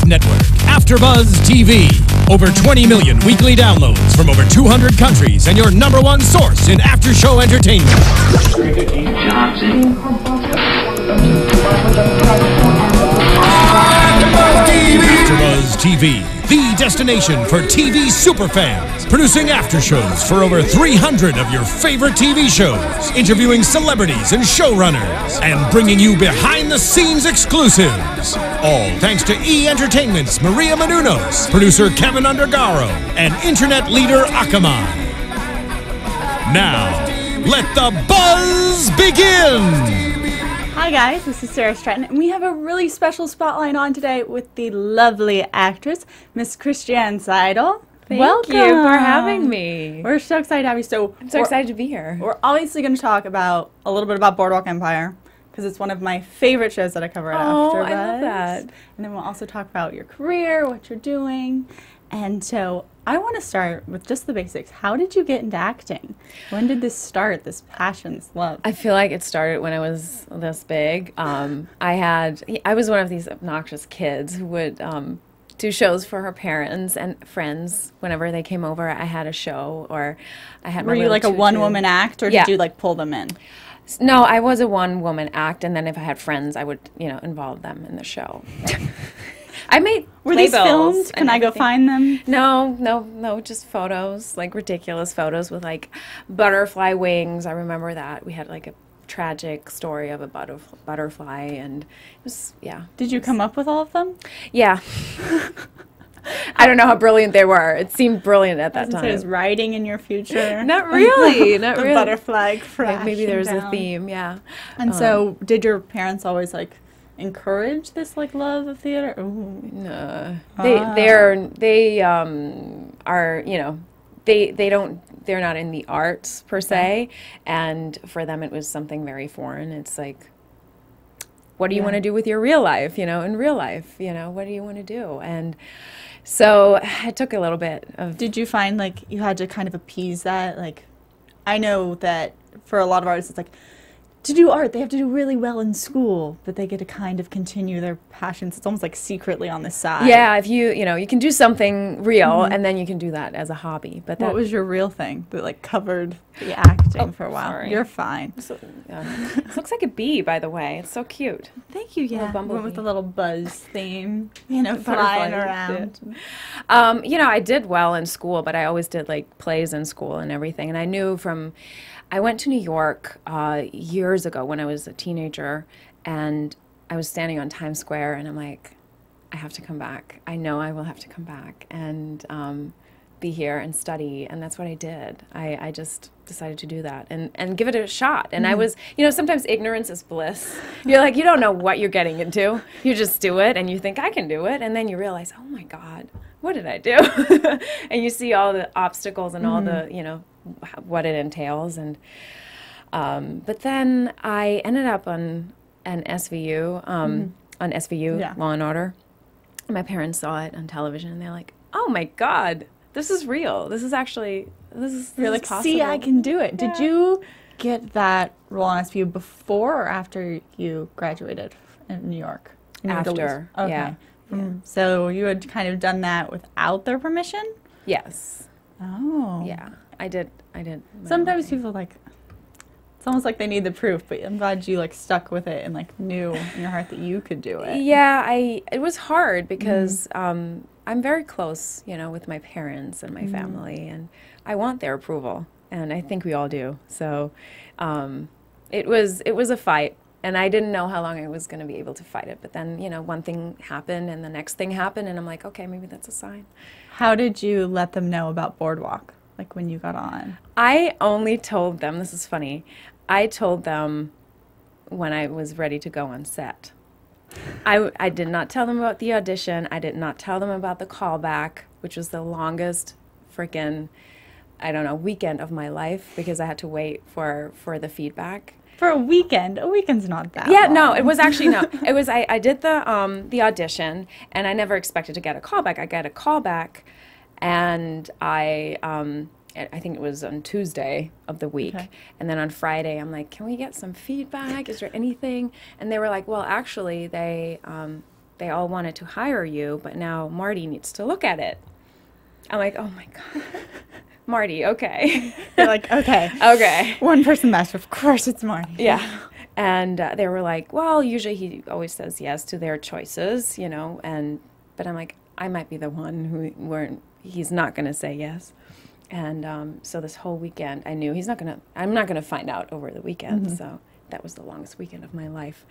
podcast network, AFTERBUZZ TV. Over 20 million weekly downloads from over 200 countries and your #1 source in after-show entertainment. AFTERBUZZ TV, the destination for TV superfans, producing after-shows for over 300 of your favorite TV shows, interviewing celebrities and showrunners, and bringing you behind-the-scenes exclusives. All thanks to E! Entertainment's Maria Menounos, producer Kevin Undergaro, and internet leader Akamai. Now, let the buzz begin! Hi guys, this is Sara Stretton, and we have a really special spotlight on today with the lovely actress, Miss Christiane Seidel. Thank you for having me. We're so excited to have you. I'm so excited to be here. We're obviously going to talk about a little bit about Boardwalk Empire, because it's one of my favorite shows that I cover at AfterBuzz. Oh, I love that. And then we'll also talk about your career, what you're doing. And so I want to start with just the basics. How did you get into acting? When did this start, this passion, this love? I feel like it started when I was this big. I was one of these obnoxious kids who would do shows for her parents and friends. Whenever they came over, I had a show, or I had. Were you like a one-woman act, or did you like pull them in? No, I was a one-woman act, and then if I had friends, I would, involve them in the show. I made Were these filmed? Can I go find them? No, just photos, like ridiculous photos with like butterfly wings. I remember that. We had like a tragic story of a butterfly, and it was, yeah. Did you come up with all of them? Yeah. I don't know how brilliant they were. It seemed brilliant at that time. It was writing in your future? Not really, not really. The butterfly crashing maybe there was down. a theme, yeah. And so did your parents always like encourage this like love of theater? Ooh. No, they they're not in the arts per se, and for them it was something very foreign. It's like, what do you want to do with your real life? In real life, what do you want to do? And so it took a little bit of. Did you find like you had to kind of appease that? Like, I know that for a lot of artists, it's like, to do art, they have to do really well in school, but they get to kind of continue their passions. It's almost like secretly on the side. Yeah, if you can do something real, and then you can do that as a hobby. But what was your real thing that like covered the acting for a while? Sorry. You're fine. So, this looks like a bee, by the way. It's so cute. Thank you. Yeah, bumblebee. went with the little buzz theme, flying around. I did well in school, but I always did like plays in school and everything. And I knew I went to New York years ago when I was a teenager, and I was standing on Times Square, and I'm like, I have to come back. I know I will have to come back and be here and study, and that's what I did. I just decided to do that and give it a shot. And I was, sometimes ignorance is bliss. You're like, you don't know what you're getting into. You just do it, and you think, I can do it, and then you realize, oh my God, what did I do? And you see all the obstacles and all the, what it entails, and but then I ended up on an SVU, Law and Order. And my parents saw it on television, and they're like, "Oh my God, this is real. This is You're like, possible. See, I can do it." Yeah. Did you get that role on SVU before or after you graduated in New York? After, okay. yeah. So you had kind of done that without their permission? Yes. Oh. Yeah, I did. Sometimes people like, it's almost like they need the proof, but I'm glad you like stuck with it and like knew in your heart that you could do it. Yeah, it was hard because I'm very close, with my parents and my family, and I want their approval, and I think we all do. So it was a fight, and I didn't know how long I was going to be able to fight it. But then, one thing happened, and the next thing happened, and I'm like, okay, maybe that's a sign. How did you let them know about Boardwalk, like when you got on? I only told them, this is funny, I told them when I was ready to go on set. I did not tell them about the audition. I did not tell them about the callback, which was the longest freaking, weekend of my life, because I had to wait for the feedback. For a weekend? A weekend's not that Yeah, long. no, it was actually, no. It was, I did the audition, and I never expected to get a callback. I got a callback, and I think it was on Tuesday of the week. Okay. And then on Friday, I'm like, can we get some feedback? Is there anything? And they were like, well, actually, they they all wanted to hire you, but now Marty needs to look at it. I'm like, oh my God. Marty, okay. You're like, okay. Okay. One person match, of course it's Marty. Yeah. And they were like, well, usually he always says yes to their choices, you know, but I'm like, I might be the one who he's not going to say yes. And so this whole weekend, I knew I'm not going to find out over the weekend. Mm-hmm. So that was the longest weekend of my life.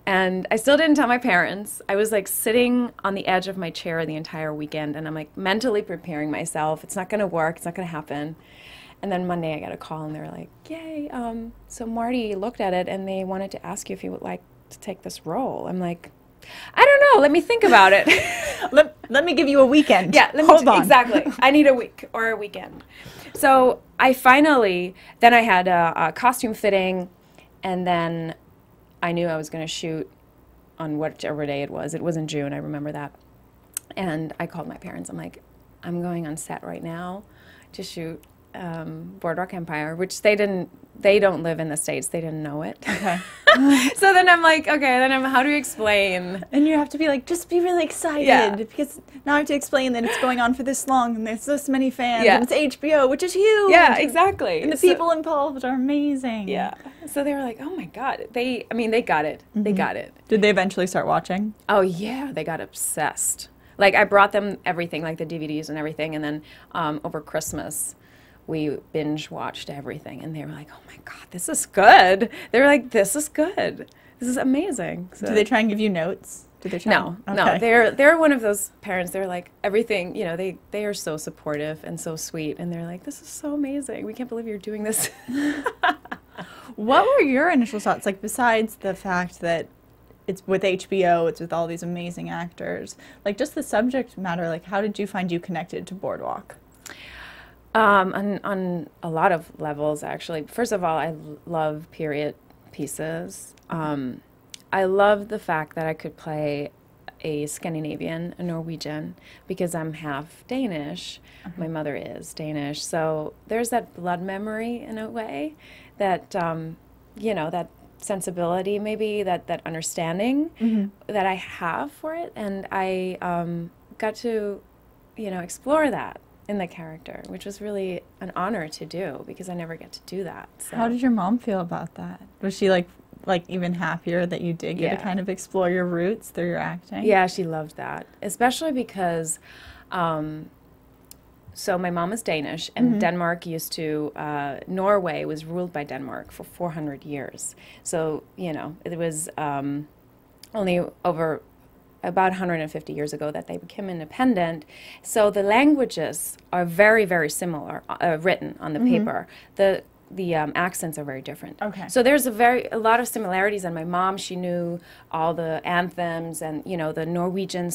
And I still didn't tell my parents. I was like sitting on the edge of my chair the entire weekend, and I'm like mentally preparing myself. It's not going to work. It's not going to happen. And then Monday I got a call, and they were like, yay, so Marty looked at it, and they wanted to ask you if you would like to take this role. I'm like, I don't know. Let me think about it. let me give you a weekend. Yeah, hold on. Exactly. I need a week or a weekend. So then I had a costume fitting, and then I knew I was going to shoot on whichever day it was. It was in June. I remember that. And I called my parents. I'm like, I'm going on set right now to shoot Boardwalk Empire, which they don't live in the States. They didn't know it. Okay. So then I'm like, okay, how do you explain? And you have to be like, just be really excited, because now I have to explain that it's going on for this long and there's this many fans, and it's HBO, which is huge. Yeah, exactly. And the people involved are amazing. Yeah. So they were like, oh my God. They got it. Mm-hmm. They got it. Did they eventually start watching? Oh yeah, they got obsessed. Like I brought them everything, like the DVDs and everything, and then over Christmas, we binge watched everything, and they were like, oh my God, this is good. They were like, this is good. This is amazing. So, do they try and give you notes? No. They're one of those parents. They're like, everything, you know, they are so supportive and so sweet, and they're like, this is so amazing. We can't believe you're doing this. What were your initial thoughts? Like, besides the fact that it's with HBO, it's with all these amazing actors, like just the subject matter, like how did you find you connected to Boardwalk? On a lot of levels, actually. First of all, I love period pieces. I love the fact that I could play a Scandinavian, a Norwegian, because I'm half Danish. My mother is Danish. So there's that blood memory in a way that, that sensibility, maybe, that understanding that I have for it. And I got to, explore that in the character, which was really an honor to do, because I never get to do that. So. How did your mom feel about that? Was she like even happier that you did get to kind of explore your roots through your acting? Yeah, she loved that, especially because so my mom is Danish, and Denmark used to, Norway was ruled by Denmark for 400 years. So, it was only over about 150 years ago that they became independent. So the languages are very, very similar, written on the paper. The accents are very different. Okay. So there's a lot of similarities, and my mom, she knew all the anthems and, the Norwegian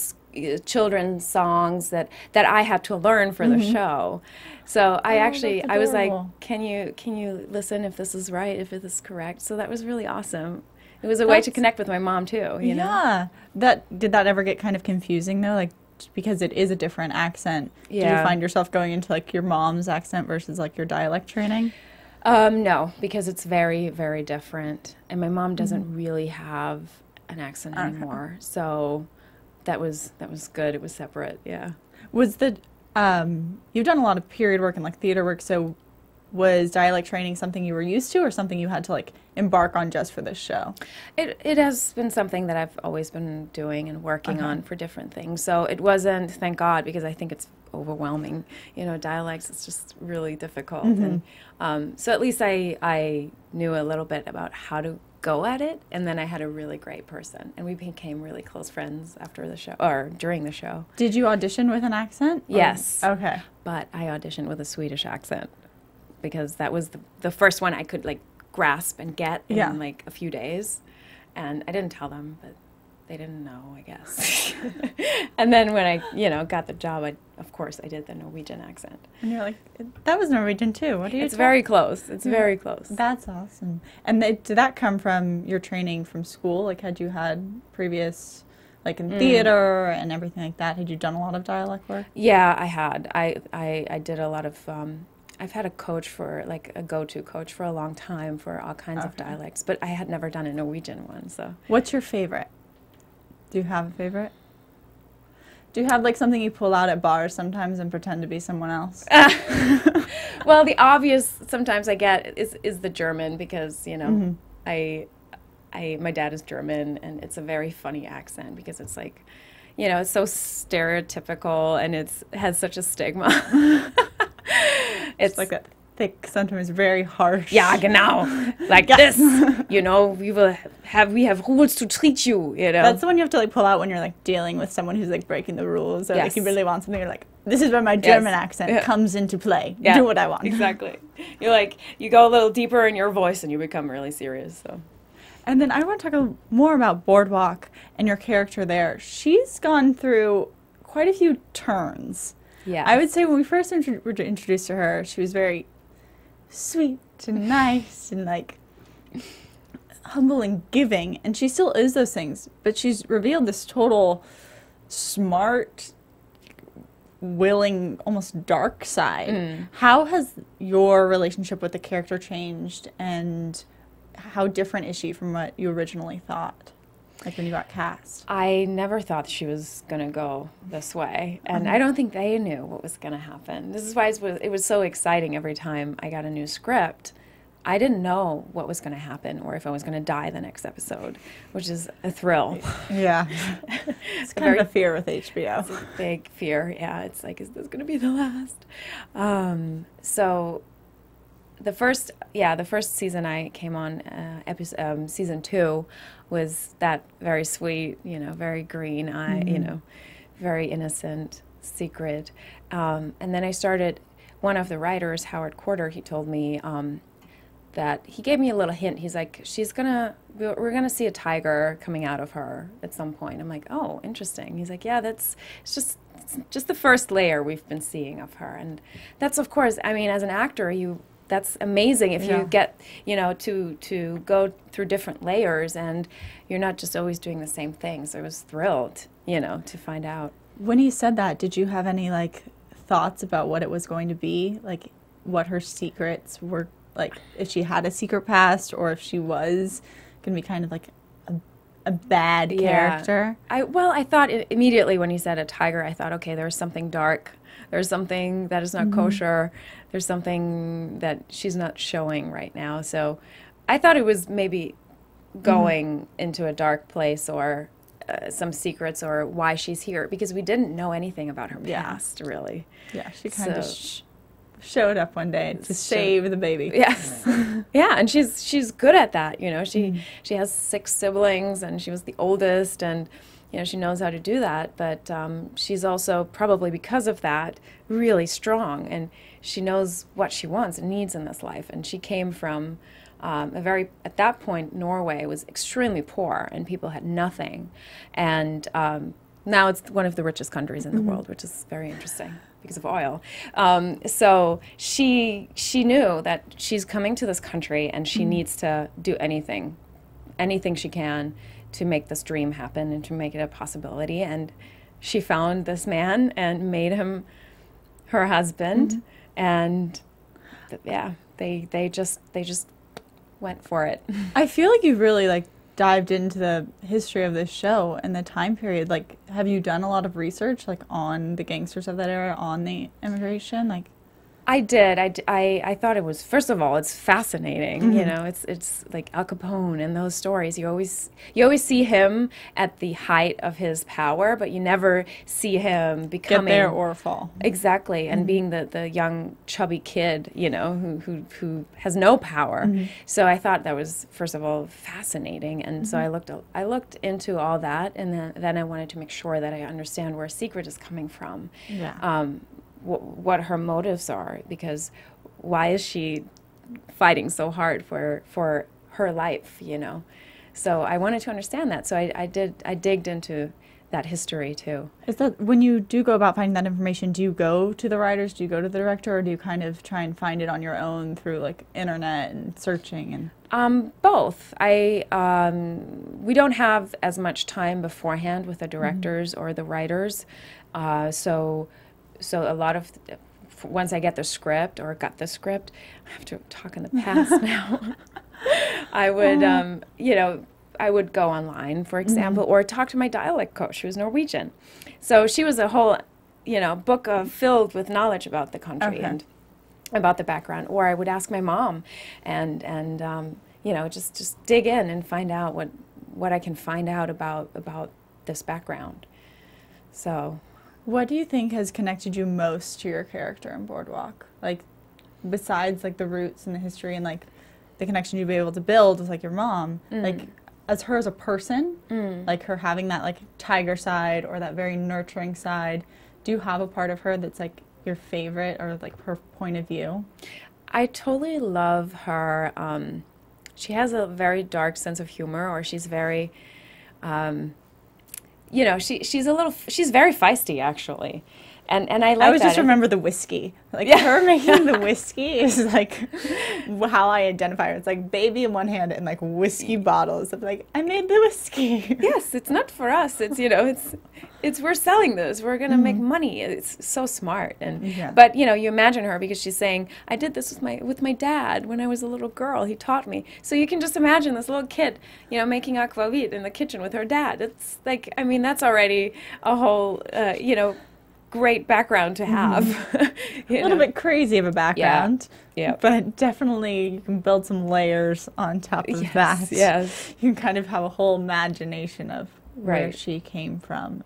children's songs that I had to learn for the show. So I was like, can you listen if this is right, if this is correct? So that was really awesome. It was a way to connect with my mom too, you know? Yeah. Did that ever get kind of confusing though? Like, because it is a different accent. Yeah. Did you find yourself going into like your mom's accent versus like your dialect training? No, because it's very, very different. And my mom doesn't really have an accent anymore. So that was good. It was separate, yeah. Was you've done a lot of period work and like theater work, so was dialect training something you were used to, or something you had to like embark on just for this show? It has been something that I've always been doing and working on for different things. So it wasn't, thank God, because I think it's overwhelming. Dialects, it's just really difficult. And so at least I knew a little bit about how to go at it, and then I had a really great person, and we became really close friends after the show, or during the show. Did you audition with an accent? Yes. Okay. But I auditioned with a Swedish accent, because that was the first one I could like grasp and get in like a few days. And I didn't tell them, but they didn't know, I guess. And then when I, got the job, of course I did the Norwegian accent. And you're like, that was Norwegian too. What are you It's very close. It's very close. That's awesome. And did that come from your training from school? Like, had you had previous, like in theater and everything like that? Had you done a lot of dialect work? Yeah, I had. I did a lot of, I've had a coach for, like a go-to coach for a long time for all kinds of dialects, but I had never done a Norwegian one, so. What's your favorite? Do you have a favorite? Do you have like something you pull out at bars sometimes and pretend to be someone else? Well, the obvious sometimes I get is the German, because you know my dad is German, and it's a very funny accent because it's like, you know, it's so stereotypical and it has such a stigma. It's like a thick, sometimes very harsh. Yeah, genau. Like this. You know, we have rules to treat you, you know. That's the one you have to like pull out when you're like dealing with someone who's like breaking the rules, or like you really want something, you're like, this is where my German accent comes into play. Do what I want. Exactly. You're like, you go a little deeper in your voice and you become really serious, so. And then I want to talk more about Boardwalk and your character there. She's gone through quite a few turns. Yeah. I would say when we first were introduced to her, she was very sweet and nice and like humble and giving, and she still is those things, but she's revealed this total smart, willing, almost dark side. How has your relationship with the character changed, and how different is she from what you originally thought, like when you got cast? I never thought she was going to go this way, and I don't think they knew what was going to happen. This is why it was so exciting every time I got a new script. I didn't know what was going to happen or if I was going to die the next episode, which is a thrill. Yeah. It's kind of a fear with HBO. It's a big fear, yeah. It's like, is this going to be the last? So the first season I came on, season 2, was that very sweet, you know, very green eye, you know, very innocent, secret. And then I started, one of the writers, Howard Corder, he told me that he gave me a little hint. He's like, we're gonna see a tiger coming out of her at some point. I'm like, oh, interesting. He's like, yeah, it's just the first layer we've been seeing of her. And that's, of course, I mean, as an actor, that's amazing if you get, you know, to go through different layers and you're not just always doing the same thing. So I was thrilled, you know, to find out. When he said that, did you have any like thoughts about what it was going to be? Like what her secrets were, like if she had a secret past or if she was going to be kind of like a bad character? I thought immediately when he said a tiger, I thought, okay, there's something dark. There's something that is not kosher. There's something that she's not showing right now. So I thought it was maybe going into a dark place or some secrets or why she's here, because we didn't know anything about her past, really. Yeah, she kind of showed up one day to save the baby. Yes. Yeah, and she's good at that, you know. She has 6 siblings and she was the oldest, and you know, she knows how to do that, but she's also, probably because of that, really strong, and she knows what she wants and needs in this life. And she came from at that point, Norway was extremely poor and people had nothing. And now it's one of the richest countries in the world, which is very interesting because of oil. So she knew that she's coming to this country and she needs to do anything she can to make this dream happen and to make it a possibility. And she found this man and made him her husband. And they just went for it. I feel like you've really like dived into the history of this show and the time period. Like, have you done a lot of research like on the gangsters of that era, on the immigration? Like, I did. I thought it was, first of all, it's fascinating. You know, it's like Al Capone and those stories. You always see him at the height of his power, but you never see him becoming, get there or fall. Exactly, and being the young chubby kid, you know, who has no power. So I thought that was, first of all, fascinating, and so I looked into all that, and then I wanted to make sure that I understand where Secret is coming from. Yeah. What her motives are, because why is she fighting so hard for her life, you know? So I wanted to understand that, so I digged into that history too. Is that, when you do go about finding that information, do you go to the writers, do you go to the director, or do you kind of try and find it on your own through like internet and searching? And both. We don't have as much time beforehand with the directors or the writers, so a lot of, once I get the script or got the script, I have to talk in the past now. I would, you know, I would go online, for example, or talk to my dialect coach, who was Norwegian. So she was a whole, book filled with knowledge about the country and about the background. Or I would ask my mom, and just dig in and find out what I can find out about this background. So, what do you think has connected you most to your character in Boardwalk? Like, besides like the roots and the history and like the connection you'd be able to build with like your mom, like as her as a person, like her having that like tiger side or that very nurturing side, do you have a part of her that's like your favorite or like her point of view? I totally love her. She has a very dark sense of humor, or she's very, she's very feisty actually. And I like that. I always just remember the whiskey. Like, her making the whiskey is like how I identify her. It's like baby in one hand and like whiskey bottles. I'm like, I made the whiskey. Yes, it's not for us. It's, it's we're selling those. We're going to make money. It's so smart. And but, you imagine her because she's saying, I did this with my dad when I was a little girl. He taught me. So you can just imagine this little kid, making aquavit in the kitchen with her dad. It's like, I mean, that's already a whole, great background to have. A little bit crazy of a background. Yeah. But definitely you can build some layers on top of that. Yes. You can kind of have a whole imagination of where she came from.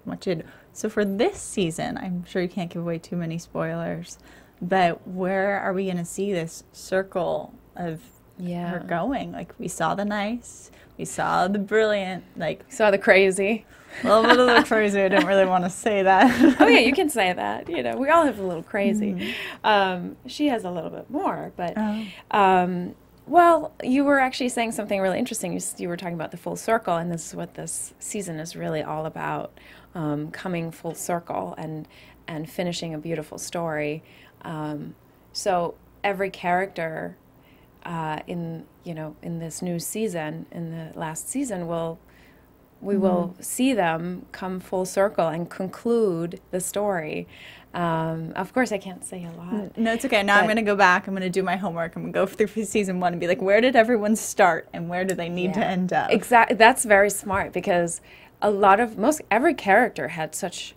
So for this season, I'm sure you can't give away too many spoilers, but where are we going to see this circle of her going? Like, we saw the nice, we saw the brilliant, like... We saw the crazy. A little bit of the crazy. I don't really want to say that. Oh yeah, you can say that. We all have a little crazy. She has a little bit more, but well, you were actually saying something really interesting. You were talking about the full circle, and this is what this season is really all about: coming full circle and finishing a beautiful story. So every character in this new season, in the last season, we will see them come full circle and conclude the story. Of course, I can't say a lot. No, it's okay. Now I'm going to go back. I'm going to do my homework. I'm going to go through season 1 and be like, where did everyone start and where do they need to end up? Exactly. That's very smart because every character had such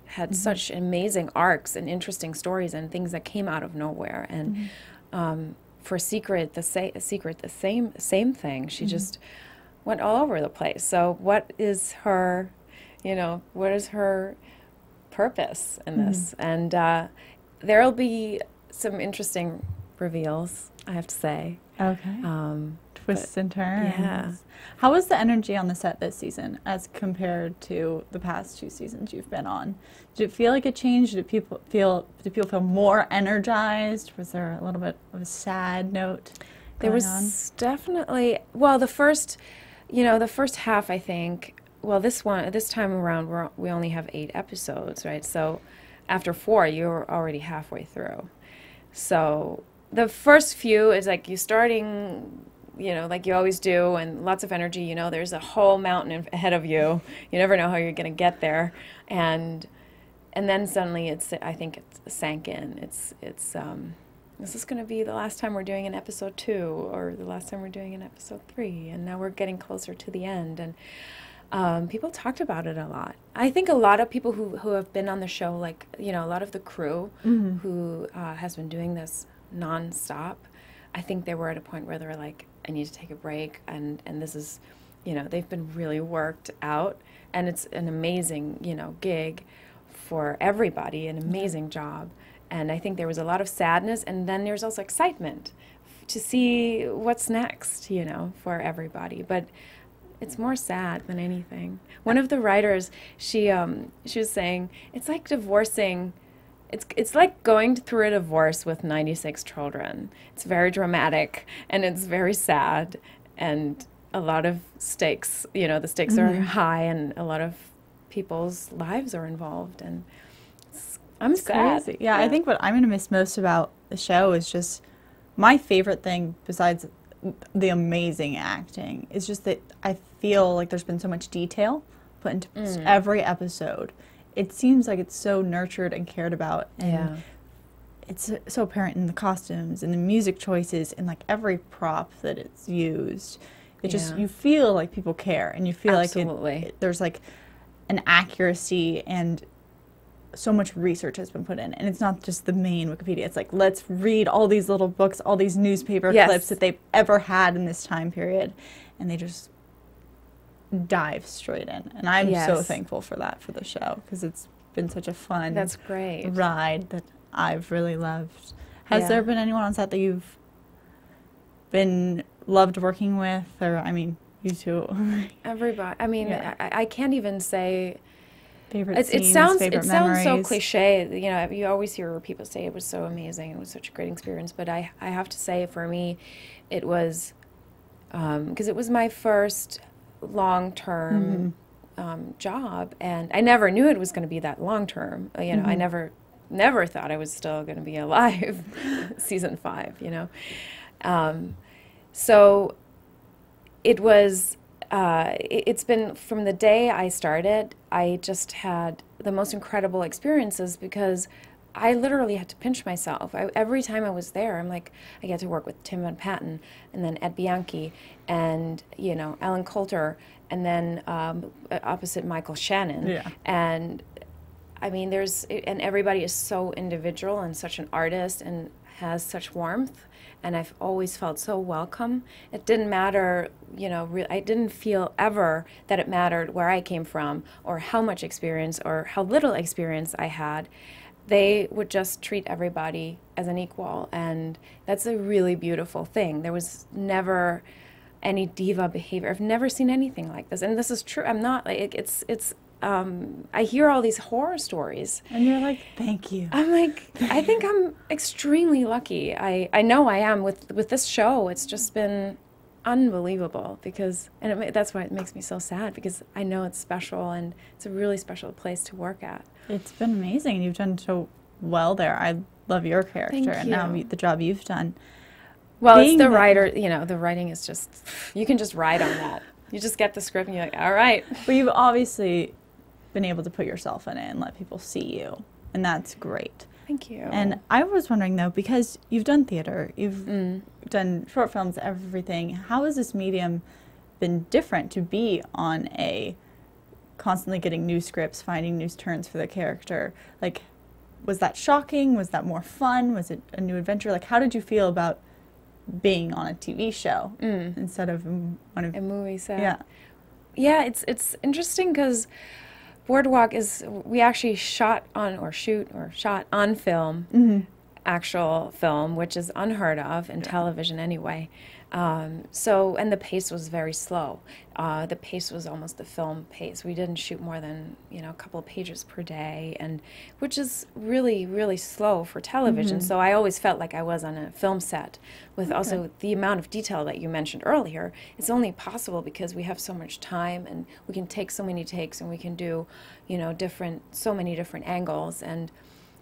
amazing arcs and interesting stories and things that came out of nowhere. And for Secret, the same thing. She just went all over the place. So what is her purpose in this? And there'll be some interesting reveals, I have to say. Okay. Twists and turns. Yeah. How was the energy on the set this season as compared to the past 2 seasons you've been on? Did it feel like it changed? Did people feel more energized? Was there a little bit of a sad note there was definitely, well, the first half, I think, well, this time around, we only have 8 episodes, right? So after 4, you're already halfway through. So the first few is like you starting, like you always do, and lots of energy, there's a whole mountain ahead of you. You never know how you're going to get there. And then suddenly I think it sank in. It's this is going to be the last time we're doing an episode 2 or the last time we're doing an episode 3, and now we're getting closer to the end. And people talked about it a lot. I think a lot of people who have been on the show, like, a lot of the crew who has been doing this nonstop, I think they were at a point where they were like, I need to take a break, and this is, they've been really worked out, and it's an amazing, gig for everybody, an amazing job. And I think there was a lot of sadness, and then there's also excitement to see what's next, for everybody. But it's more sad than anything. One of the writers, she was saying, it's like divorcing. It's like going through a divorce with 96 children. It's very dramatic, and it's very sad, and a lot of stakes. The stakes are high, and a lot of people's lives are involved, and I'm sad. Crazy. Yeah, I think what I'm going to miss most about the show is just my favorite thing, besides the amazing acting, is just that I feel like there's been so much detail put into every episode. It seems like it's so nurtured and cared about, and it's so apparent in the costumes and the music choices and like every prop that it's used. It just, you feel like people care, and you feel Absolutely. like there's like an accuracy, and so much research has been put in. And it's not just the main Wikipedia. It's like, let's read all these little books, all these newspaper clips that they've ever had in this time period. And they just dive straight in. And I'm so thankful for that for the show, because it's been such a fun ride that I've really loved. Has there been anyone on set that you've been loved working with? Or, I mean, you two. Everybody. I mean, I can't even say... Favorite scenes, it sounds so cliche. You know, you always hear people say it was so amazing, it was such a great experience. But I have to say, for me, it was, because it was my first long-term job, and I never knew it was going to be that long-term. You know, I never thought I was still going to be alive season 5, you know. So it was... it's been, from the day I started, I just had the most incredible experiences, because I literally had to pinch myself. Every time I was there, I'm like, I get to work with Tim Van Patten, and then Ed Bianchi, and, you know, Alan Coulter, and then opposite Michael Shannon. And, I mean, and everybody is so individual and such an artist and has such warmth. And I've always felt so welcome. It didn't matter, you know, I didn't feel ever that it mattered where I came from, or how much experience or how little experience I had. They would just treat everybody as an equal, and that's a really beautiful thing. There was never any diva behavior. I've never seen anything like this, and this is true. I'm not, like, I hear all these horror stories. And you're like, thank you. I'm like, I think I'm extremely lucky. I know I am with this show. It's just been unbelievable, because, and that's why it makes me so sad, because I know it's special, and it's a really special place to work at. It's been amazing, and you've done so well there. I love your character, and now the job you've done. Well, it's the writer, you know, the writing is just, you can just ride on that. You just get the script and you're like, all right. But you've obviously been able to put yourself in it and let people see you, and that's great. Thank you. And I was wondering, though, because you've done theater, you've done short films, everything, how has this medium been different to be on a constantly getting new scripts, finding new turns for the character? Like, was that shocking? Was that more fun? Was it a new adventure? Like, how did you feel about being on a TV show instead of one of a movie set? Yeah, it's interesting, because Boardwalk is, we actually shot on film, actual film, which is unheard of in television anyway. So, and the pace was very slow. The pace was almost the film pace. We didn't shoot more than, you know, a couple of pages per day, and which is really, really slow for television. So I always felt like I was on a film set, with also the amount of detail that you mentioned earlier. It's only possible because we have so much time, and we can take so many takes, and we can do, you know, so many different angles. And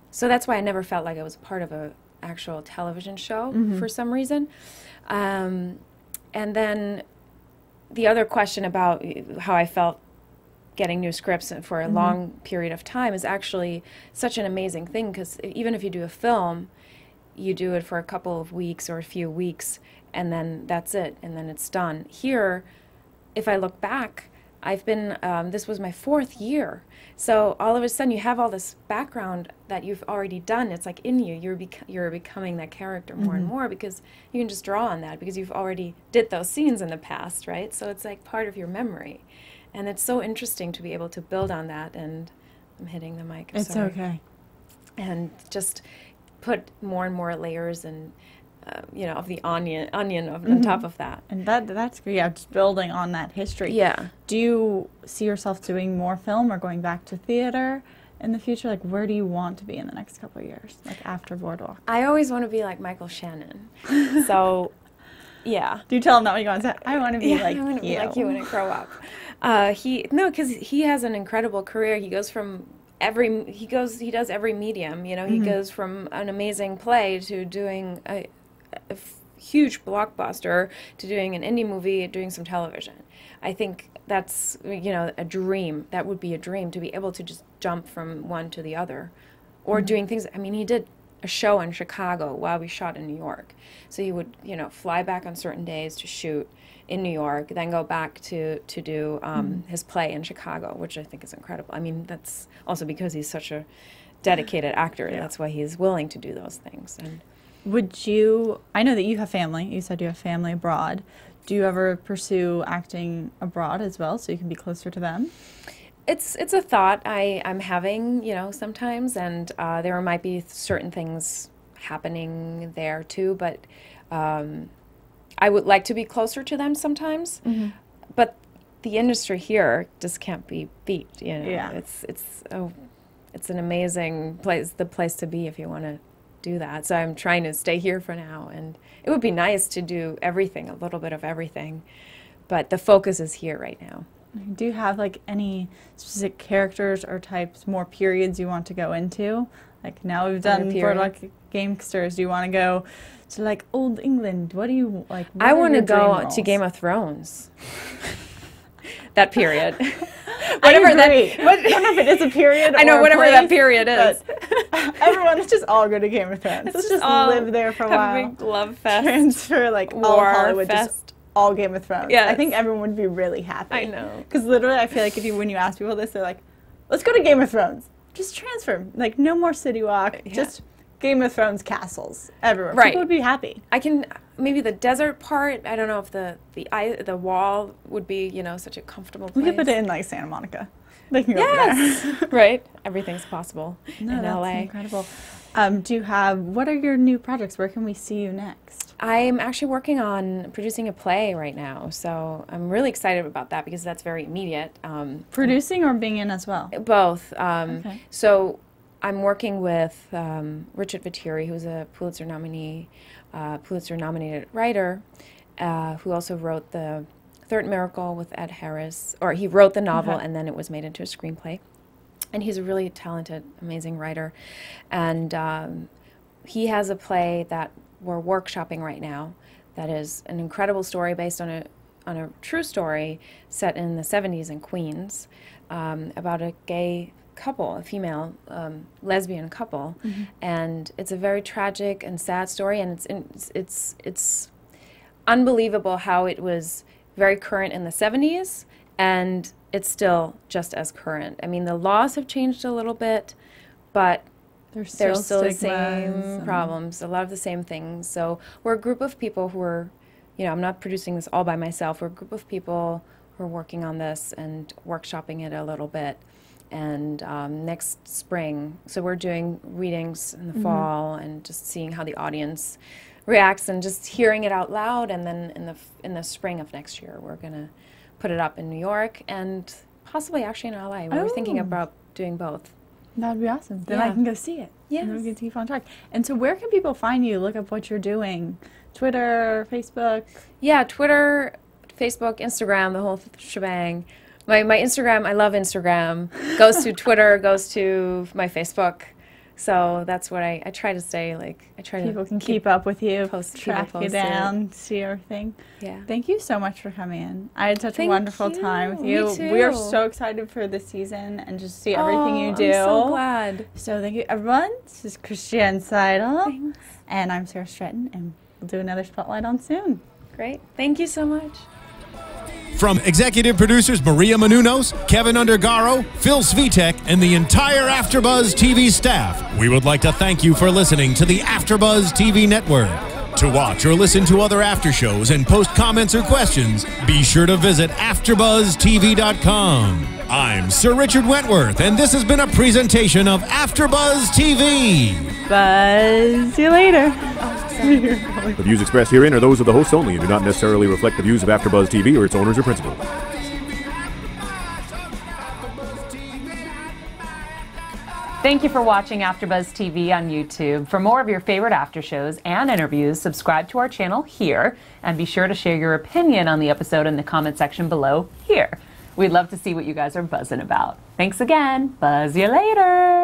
so that's why I never felt like I was part of a actual television show for some reason. And then the other question about how I felt getting new scripts for a long period of time is actually such an amazing thing, because even if you do a film, you do it for a couple of weeks or a few weeks, and then that's it, and then it's done. Here, if I look back, I've been, this was my 4th year. So all of a sudden you have all this background that you've already done. It's like in you. You're becoming that character more and more, because you can just draw on that, because you've already did those scenes in the past, right? So it's like part of your memory. And it's so interesting to be able to build on that. And I'm hitting the mic. It's okay. And just put more and more layers and you know, of the onion on top of that. And that's great. Yeah, just building on that history. Yeah. Do you see yourself doing more film or going back to theater in the future? Like, where do you want to be in the next couple of years, like after Boardwalk? I always want to be like Michael Shannon. So, yeah. Do you tell him that when you go on set? I want to be like you. I want to be like you when I grow up. Because he has an incredible career. He goes from he does every medium. You know, he goes from an amazing play to doing a huge blockbuster, to doing an indie movie, doing some television. I think that's, you know, a dream. That would be a dream, to be able to just jump from one to the other. Or doing things, I mean, he did a show in Chicago while we shot in New York. So he would, you know, fly back on certain days to shoot in New York, then go back to do his play in Chicago, which I think is incredible. I mean, that's also because he's such a dedicated actor. Yeah. That's why he's willing to do those things. And Would you, I know that you have family, you said you have family abroad. Do you ever pursue acting abroad as well so you can be closer to them? it's a thought I'm having, you know, sometimes, and there might be certain things happening there too, but I would like to be closer to them sometimes. But the industry here just can't be beat, you know. Yeah. It's an amazing place, the place to be if you want to do that. So I'm trying to stay here for now, and it would be nice to do everything, a little bit of everything, but the focus is here right now. Do you have like any specific characters or types, more periods you want to go into? Like now we've done Boardwalk Gamesters. Do you want to go to like Old England? What do you like? I want to go to Game of Thrones. That period. Whatever that. I don't know if it is a period. I know or whatever place, that period is. Everyone, let's just all go to Game of Thrones. Let's just live there for a while. Have a big love fest. Transfer like all War of Hollywood. fest. Just all Game of Thrones. Yes. I think everyone would be really happy. I know. Because literally, I feel like when you ask people this, they're like, "Let's go to Game of Thrones." Just transfer. Like no more City Walk. Yeah. Just Game of Thrones castles everywhere. Right. People would be happy. I can maybe the desert part. I don't know if the wall would be, you know, such a comfortable place. We could put it in like Santa Monica. They can go Yes. there. Right. Everything's possible No, in that's LA. incredible. What are your new projects? Where can we see you next? I'm actually working on producing a play right now, so I'm really excited about that because that's very immediate. Producing or being in as well? Both. Okay. So I'm working with Richard Viteri, who's a Pulitzer nominated writer, who also wrote The Third Miracle with Ed Harris, or he wrote the novel and then it was made into a screenplay. And he's a really talented, amazing writer. And he has a play that we're workshopping right now that is an incredible story based on a true story set in the 70s in Queens about a gay couple, a female lesbian couple. And it's a very tragic and sad story, and it's unbelievable how it was very current in the 70s, and it's still just as current. I mean, the laws have changed a little bit, but there's still the same problems, a lot of the same things. So we're a group of people who are, you know, I'm not producing this all by myself. We're a group of people who are working on this and workshopping it a little bit. And next spring, so we're doing readings in the fall and just seeing how the audience reacts and just hearing it out loud. And then in the spring of next year, we're gonna put it up in New York and possibly actually in LA. We were thinking about doing both. That would be awesome. Then I can go see it. Yes. And we can keep on track. And so where can people find you? Look up what you're doing. Twitter, Facebook? Yeah, Twitter, Facebook, Instagram, the whole shebang. My Instagram, I love Instagram, goes to Twitter, goes to my Facebook. So that's what I try to stay, like, I try People to can keep up with you, track you down, see everything. Yeah. Thank you so much for coming in. I had such a Thank wonderful you. time with Me you. too. We are so excited for this season and just see everything you do. I'm so glad. So thank you, everyone. This is Christiane Seidel. Thanks. And I'm Sara Stretton, and we'll do another Spotlight on soon. Great. Thank you so much. From executive producers Maria Menounos, Kevin Undergaro, Phil Svitek, and the entire AfterBuzz TV staff, we would like to thank you for listening to the AfterBuzz TV network. To watch or listen to other after shows and post comments or questions, be sure to visit AfterBuzzTV.com. I'm Sir Richard Wentworth, and this has been a presentation of AfterBuzz TV. Buzz you later. The views expressed herein are those of the hosts only and do not necessarily reflect the views of AfterBuzz TV or its owners or principals. Thank you for watching AfterBuzz TV on YouTube. For more of your favorite after shows and interviews, subscribe to our channel here, and be sure to share your opinion on the episode in the comment section below here. We'd love to see what you guys are buzzing about. Thanks again. Buzz you later.